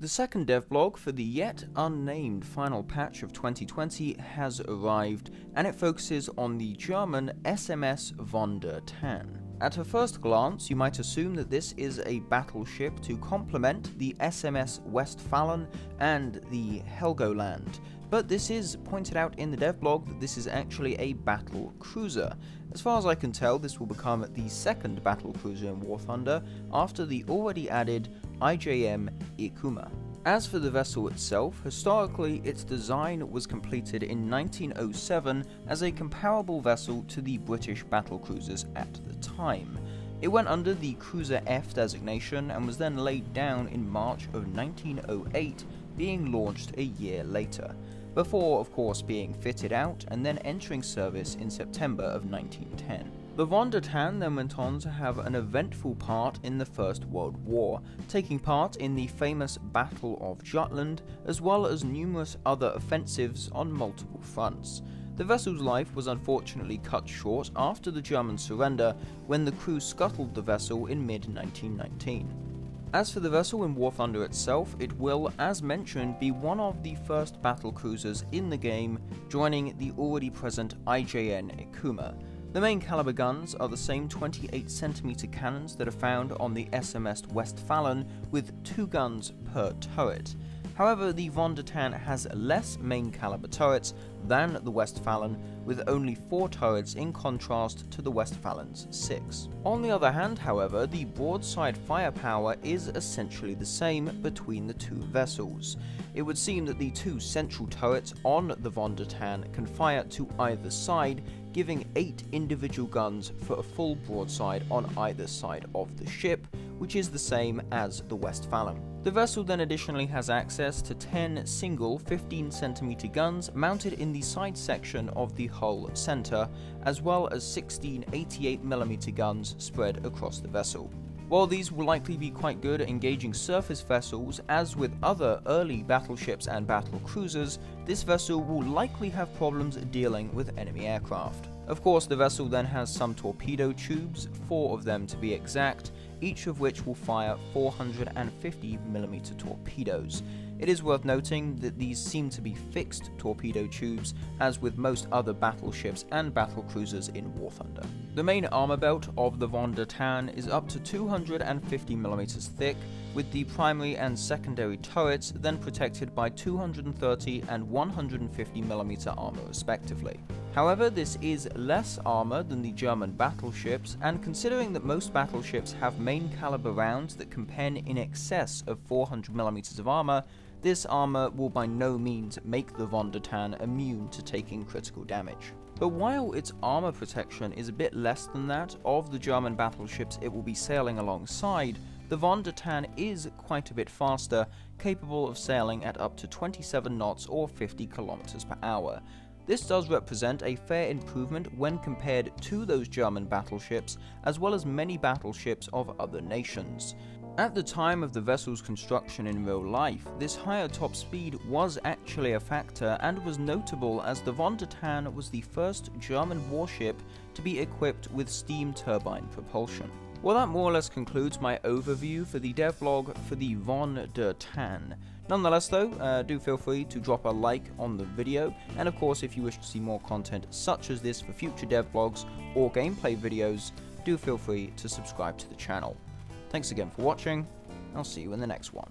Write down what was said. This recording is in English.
The second devblog for the yet unnamed final patch of 2020 has arrived, and it focuses on the German SMS Von der Tann. At a first glance, you might assume that this is a battleship to complement the SMS Westfalen and the Helgoland, but this is pointed out in the devblog that this is actually a battlecruiser. As far as I can tell, this will become the second battlecruiser in War Thunder after the already added IJM Ikuma. As for the vessel itself, historically its design was completed in 1907 as a comparable vessel to the British battlecruisers at the time. It went under the Cruiser F designation and was then laid down in March of 1908, being launched a year later, before of course being fitted out and then entering service in September of 1910. The Von der Tann then went on to have an eventful part in the First World War, taking part in the famous Battle of Jutland, as well as numerous other offensives on multiple fronts. The vessel's life was unfortunately cut short after the German surrender, when the crew scuttled the vessel in mid-1919. As for the vessel in War Thunder itself, it will, as mentioned, be one of the first battlecruisers in the game, joining the already present IJN Ikuma. The main caliber guns are the same 28cm cannons that are found on the SMS Westfalen, with 2 guns per turret. However, the Von der Tann has less main caliber turrets than the Westfalen, with only 4 turrets in contrast to the Westfalen's 6. On the other hand, however, the broadside firepower is essentially the same between the two vessels. It would seem that the 2 central turrets on the Von der Tann can fire to either side, giving 8 individual guns for a full broadside on either side of the ship, which is the same as the Westfalen. The vessel then additionally has access to 10 single 15cm guns mounted in the side section of the hull center, as well as 16 88mm guns spread across the vessel. While these will likely be quite good at engaging surface vessels, as with other early battleships and battlecruisers, this vessel will likely have problems dealing with enemy aircraft. Of course, the vessel then has some torpedo tubes, 4 of them to be exact, each of which will fire 450mm torpedoes. It is worth noting that these seem to be fixed torpedo tubes, as with most other battleships and battlecruisers in War Thunder. The main armor belt of the Von der Tann is up to 250mm thick, with the primary and secondary turrets then protected by 230 and 150mm armor respectively. However, this is less armor than the German battleships, and considering that most battleships have main caliber rounds that can pen in excess of 400mm of armor, this armor will by no means make the Von der Tann immune to taking critical damage. But while its armor protection is a bit less than that of the German battleships it will be sailing alongside, the Von der Tann is quite a bit faster, capable of sailing at up to 27 knots or 50 km per hour. This does represent a fair improvement when compared to those German battleships, as well as many battleships of other nations. At the time of the vessel's construction in real life, this higher top speed was actually a factor and was notable, as the Von der Tann was the first German warship to be equipped with steam turbine propulsion. Well, that more or less concludes my overview for the devblog for the Von der Tann. Nonetheless though, do feel free to drop a like on the video, and of course if you wish to see more content such as this for future devblogs or gameplay videos, do feel free to subscribe to the channel. Thanks again for watching, I'll see you in the next one.